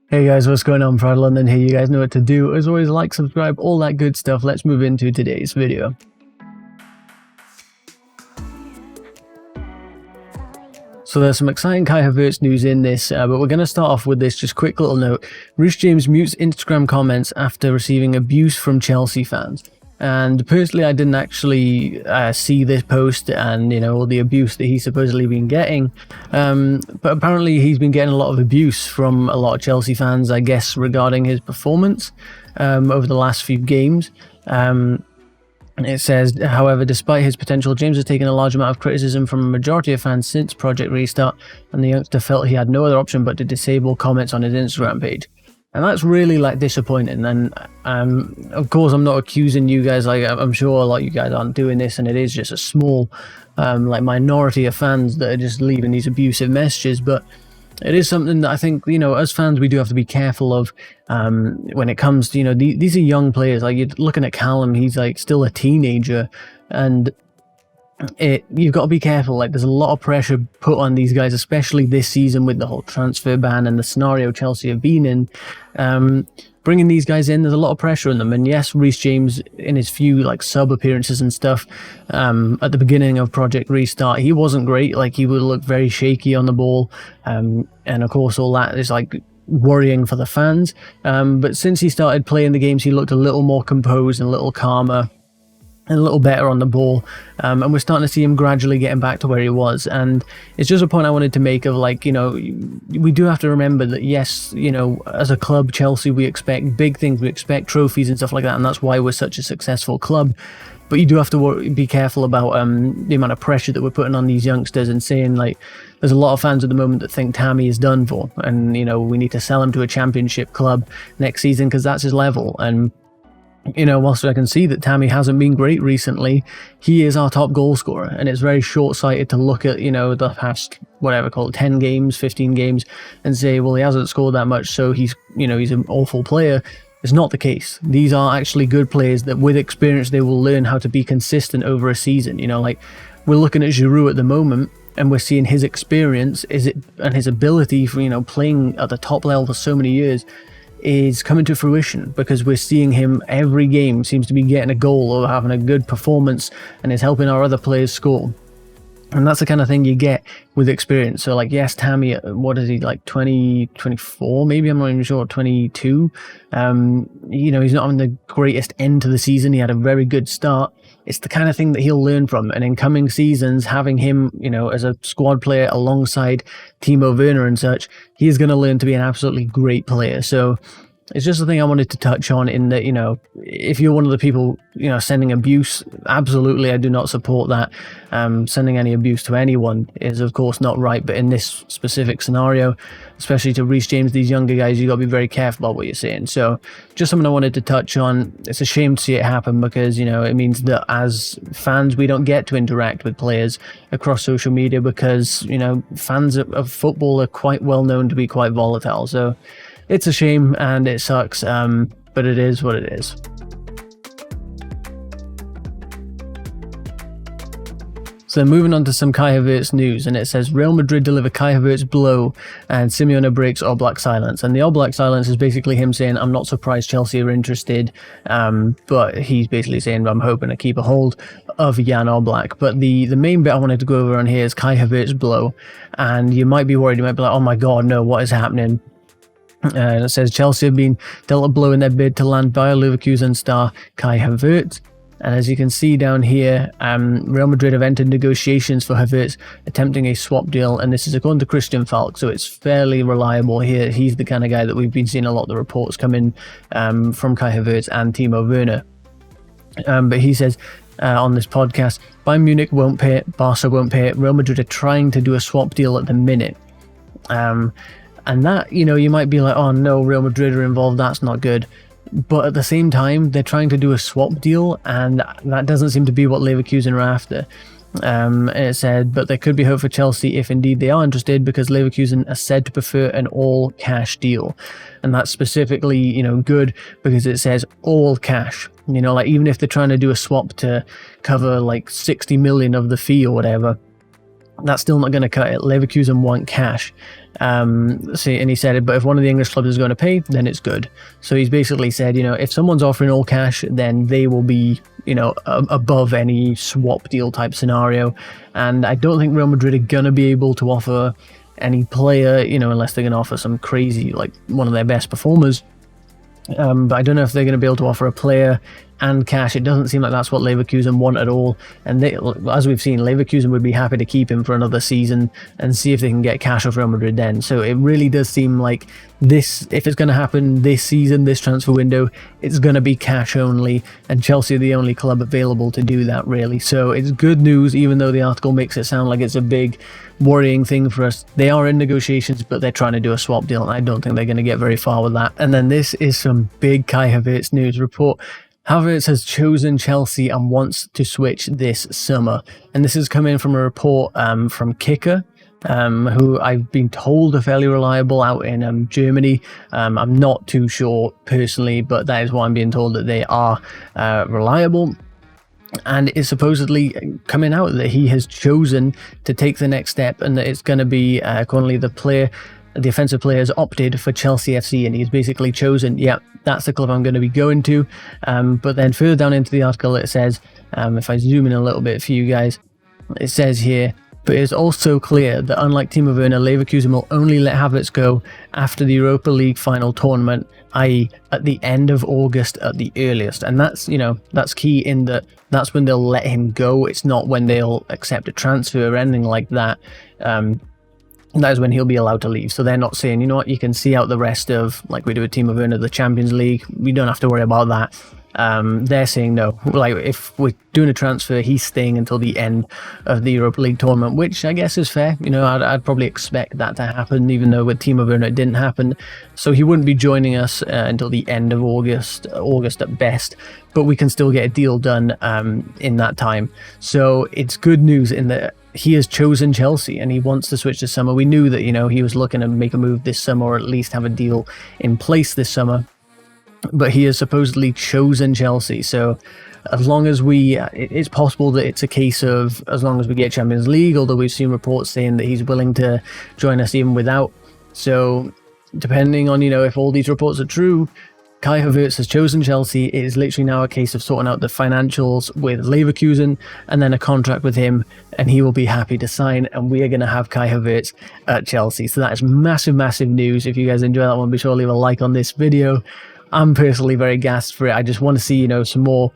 Hey guys, what's going on? Proud London here. You guys know what to do. As always, like, subscribe, all that good stuff. Let's move into today's video. So there's some exciting Kai Havertz news in this, but we're going to start off with this just quick little note. Reece James mutes Instagram comments after receiving abuse from Chelsea fans. And personally, I didn't actually see this post and, all the abuse that he's supposedly been getting. But apparently he's been getting a lot of abuse from a lot of Chelsea fans, I guess, regarding his performance over the last few games. It says, however, despite his potential, James has taken a large amount of criticism from a majority of fans since Project Restart, and the youngster felt he had no other option but to disable comments on his Instagram page. And that's really disappointing. And of course, I'm not accusing you guys. I'm sure a lot of you guys aren't doing this, and it is just a small minority of fans that are just leaving these abusive messages. But it is something that I think, as fans, we do have to be careful of when it comes to, these are young players. Like, you're looking at Callum, he's still a teenager, and you've got to be careful. There's a lot of pressure put on these guys, especially this season with the whole transfer ban and the scenario Chelsea have been in. Bringing these guys in, there's a lot of pressure on them. And yes, Reece James, in his few sub appearances and stuff at the beginning of Project Restart, he wasn't great. He would look very shaky on the ball, and of course all that is worrying for the fans. But since he started playing the games, he looked a little more composed and a little calmer and a little better on the ball, and we're starting to see him gradually getting back to where he was. And it's just a point I wanted to make of we do have to remember that yes, as a club, Chelsea, we expect big things, we expect trophies and stuff like that, and that's why we're such a successful club. But you do have to be careful about the amount of pressure that we're putting on these youngsters and saying there's a lot of fans at the moment that think Tammy is done for, and we need to sell him to a championship club next season because that's his level. And whilst I can see that Tammy hasn't been great recently, he is our top goal scorer, and it's very short-sighted to look at, the past, 10 games, 15 games, and say, well, he hasn't scored that much, so he's an awful player. It's not the case. These are actually good players that with experience, they will learn how to be consistent over a season. We're looking at Giroud at the moment, and we're seeing his experience and his ability for, playing at the top level for so many years is coming to fruition, because we're seeing him every game seems to be getting a goal or having a good performance and is helping our other players score. And that's the kind of thing you get with experience. So yes, Tammy, what is he, 20, 24 maybe, I'm not even sure, 22. He's not having the greatest end to the season. He had a very good start. It's the kind of thing that he'll learn from, and in coming seasons, having him, as a squad player alongside Timo Werner and such, he is going to learn to be an absolutely great player. So it's just a thing I wanted to touch on, in that, if you're one of the people, sending abuse, absolutely, I do not support that. Sending any abuse to anyone is, of course, not right. But in this specific scenario, especially to Reece James, these younger guys, you got to be very careful about what you're saying. So just something I wanted to touch on. It's a shame to see it happen, because, it means that as fans, we don't get to interact with players across social media, because, fans of football are quite well known to be quite volatile. So it's a shame and it sucks, but it is what it is. So moving on to some Kai Havertz news, and it says Real Madrid deliver Kai Havertz blow and Simeone breaks All Black silence. And the All Black silence is basically him saying, I'm not surprised Chelsea are interested, but he's basically saying, I'm hoping to keep a hold of Jan All Black. But the main bit I wanted to go over on here is Kai Havertz blow, and you might be worried, you might be like, oh my god, no, what is happening? And it says Chelsea have been dealt a blow in their bid to land Bayer Leverkusen star Kai Havertz. And as you can see down here, Real Madrid have entered negotiations for Havertz, attempting a swap deal, and this is according to Christian Falk, so it's fairly reliable here. He's the kind of guy that we've been seeing a lot of the reports come in from Kai Havertz and Timo Werner. But he says on this podcast, Bayern Munich won't pay it, Barca won't pay it, Real Madrid are trying to do a swap deal at the minute. And that, you might be like, oh no, Real Madrid are involved, that's not good. But at the same time, they're trying to do a swap deal, and that doesn't seem to be what Leverkusen are after. It said, but there could be hope for Chelsea if indeed they are interested, because Leverkusen are said to prefer an all-cash deal. And that's specifically, good, because it says all cash. Even if they're trying to do a swap to cover 60 million of the fee or whatever, that's still not going to cut it. Leverkusen want cash. And he said, but if one of the English clubs is going to pay, then it's good. So he's basically said, if someone's offering all cash, then they will be, above any swap deal type scenario. And I don't think Real Madrid are going to be able to offer any player, unless they're going to offer some crazy, like one of their best performers. But I don't know if they're going to be able to offer a player and cash. It doesn't seem like that's what Leverkusen want at all. And as we've seen, Leverkusen would be happy to keep him for another season and see if they can get cash off Real Madrid then. So it really does seem like this, if it's going to happen this season, this transfer window, it's going to be cash only. And Chelsea are the only club available to do that, really. So it's good news, even though the article makes it sound like it's a big worrying thing for us. They are in negotiations, but they're trying to do a swap deal, and I don't think they're going to get very far with that. And then this is some big Kai Havertz news report. Havertz has chosen Chelsea and wants to switch this summer. And this is coming from a report from Kicker, who I've been told are fairly reliable out in Germany. I'm not too sure personally, but that is what I'm being told, that they are reliable. And it's supposedly coming out that he has chosen to take the next step, and that it's going to be currently the offensive player has opted for Chelsea FC, and he's basically chosen, yeah, that's the club I'm going to be going to. But then further down into the article it says, if I zoom in a little bit for you guys, it says here, but it is also clear that unlike Timo Werner, Leverkusen will only let Havertz go after the Europa League final tournament, i.e. at the end of August at the earliest. And that's, that's key, in that that's when they'll let him go. It's not when they'll accept a transfer or anything like that. That is when he'll be allowed to leave. So they're not saying, you know what, you can see out the rest of, like we do with Timo Werner, the Champions League. We don't have to worry about that. They're saying no. Like, if we're doing a transfer, he's staying until the end of the Europa League tournament, which I guess is fair. I'd probably expect that to happen, even though with Timo Werner it didn't happen. So he wouldn't be joining us until the end of August at best. But we can still get a deal done in that time. So it's good news in that he has chosen Chelsea and he wants to switch this summer. We knew that, he was looking to make a move this summer, or at least have a deal in place this summer. But he has supposedly chosen Chelsea. So as long as it's possible that it's a case of, as long as we get Champions League, although we've seen reports saying that he's willing to join us even without. So depending on, if all these reports are true, Kai Havertz has chosen Chelsea. It is literally now a case of sorting out the financials with Leverkusen and then a contract with him, and he will be happy to sign, and we are going to have Kai Havertz at Chelsea. So that is massive, massive news. If you guys enjoy that one, be sure to leave a like on this video. I'm personally very gassed for it. I just want to see, some more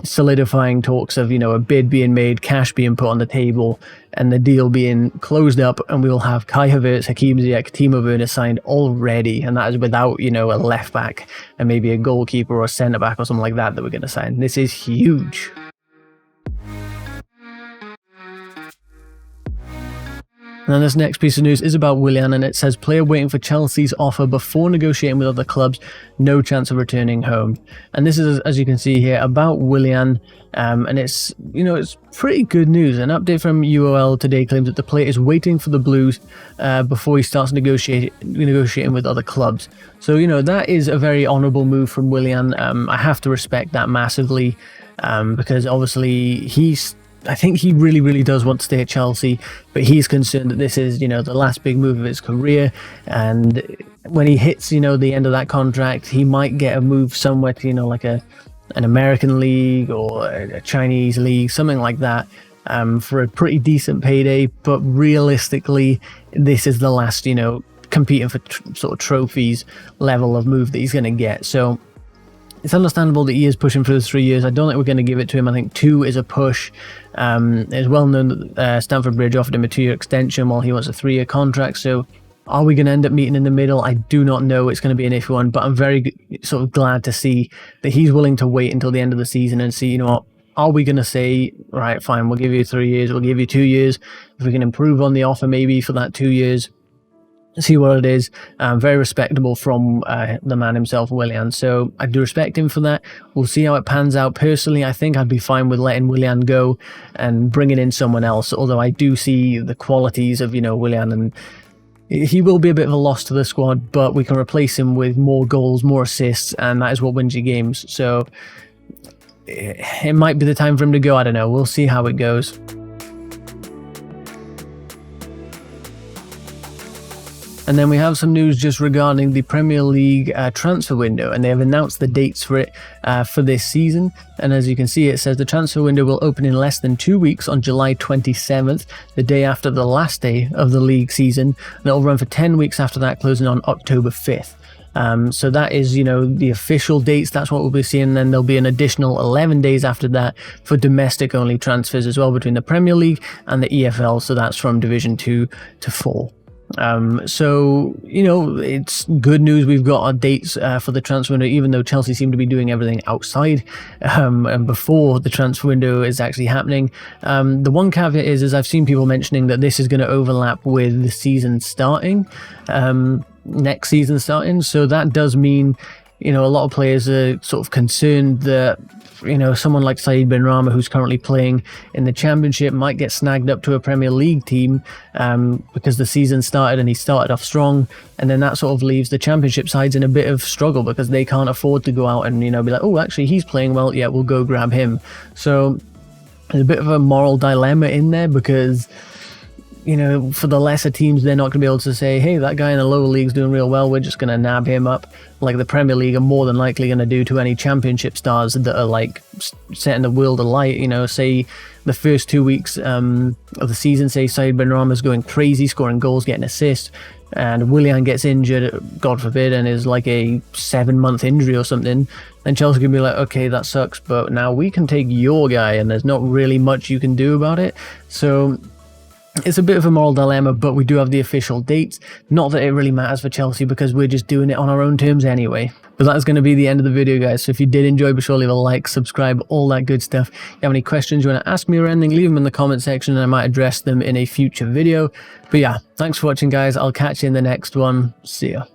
solidifying talks of, a bid being made, cash being put on the table, and the deal being closed up, and we will have Kai Havertz, Hakim Ziyech, Timo Werner signed already, and that is without, a left back and maybe a goalkeeper or a centre back or something like that we're going to sign. This is huge. And then this next piece of news is about Willian, and it says, player waiting for Chelsea's offer before negotiating with other clubs, no chance of returning home. And this is, as you can see here, about Willian, and it's, it's pretty good news. An update from UOL today claims that the player is waiting for the Blues before he starts negotiating with other clubs. So, that is a very honourable move from Willian. I have to respect that massively, because obviously I think he really, really does want to stay at Chelsea, but he's concerned that this is, the last big move of his career. And when he hits, the end of that contract, he might get a move somewhere to, like an American league or a Chinese league, something like that, for a pretty decent payday. But realistically, this is the last, competing for sort of trophies level of move that he's going to get. So it's understandable that he is pushing for those 3 years. I don't think we're going to give it to him. I think 2 is a push. It's well known that Stamford Bridge offered him a 2-year extension while he wants a 3-year contract. So are we going to end up meeting in the middle? I do not know. It's going to be an iffy one, but I'm very sort of glad to see that he's willing to wait until the end of the season and see, what, are we going to say, right, fine, we'll give you 3 years, we'll give you 2 years. If we can improve on the offer maybe for that 2 years, see what it is. Very respectable from the man himself, Willian. So I do respect him for that. We'll see how it pans out. Personally, I think I'd be fine with letting Willian go and bringing in someone else, although I do see the qualities of, Willian, and he will be a bit of a loss to the squad, but we can replace him with more goals, more assists, and that is what wins you games. So it might be the time for him to go. I don't know. We'll see how it goes. And then we have some news just regarding the Premier League transfer window, and they have announced the dates for it for this season. And as you can see, it says the transfer window will open in less than 2 weeks on July 27th, the day after the last day of the league season, and it will run for 10 weeks after that, closing on October 5th. So that is, the official dates. That's what we'll be seeing. And then there'll be an additional 11 days after that for domestic only transfers as well between the Premier League and the EFL. So that's from Division 2 to 4. So, it's good news. We've got our dates for the transfer window, even though Chelsea seem to be doing everything outside and before the transfer window is actually happening. The one caveat is I've seen people mentioning that this is going to overlap with the season starting, next season starting. So that does mean, a lot of players are sort of concerned that, someone like Said Benrahma, who's currently playing in the Championship, might get snagged up to a Premier League team because the season started and he started off strong, and then that sort of leaves the Championship sides in a bit of struggle because they can't afford to go out and, be like, oh, actually, he's playing well, yeah, we'll go grab him. So there's a bit of a moral dilemma in there because, for the lesser teams, they're not going to be able to say, hey, that guy in the lower league's doing real well, we're just going to nab him up, like the Premier League are more than likely going to do to any Championship stars that are like setting the world alight. Say the first 2 weeks of the season, say Said Benrahma's going crazy, scoring goals, getting assists, and Willian gets injured, God forbid, and is like a 7-month injury or something, then Chelsea can be like, okay, that sucks, but now we can take your guy, and there's not really much you can do about it. So it's a bit of a moral dilemma, but we do have the official dates. Not that it really matters for Chelsea because we're just doing it on our own terms anyway. But that's going to be the end of the video, guys. So if you did enjoy, be sure to leave a like, subscribe, all that good stuff. If you have any questions you want to ask me or anything, leave them in the comment section and I might address them in a future video. But yeah, thanks for watching, guys. I'll catch you in the next one. See ya.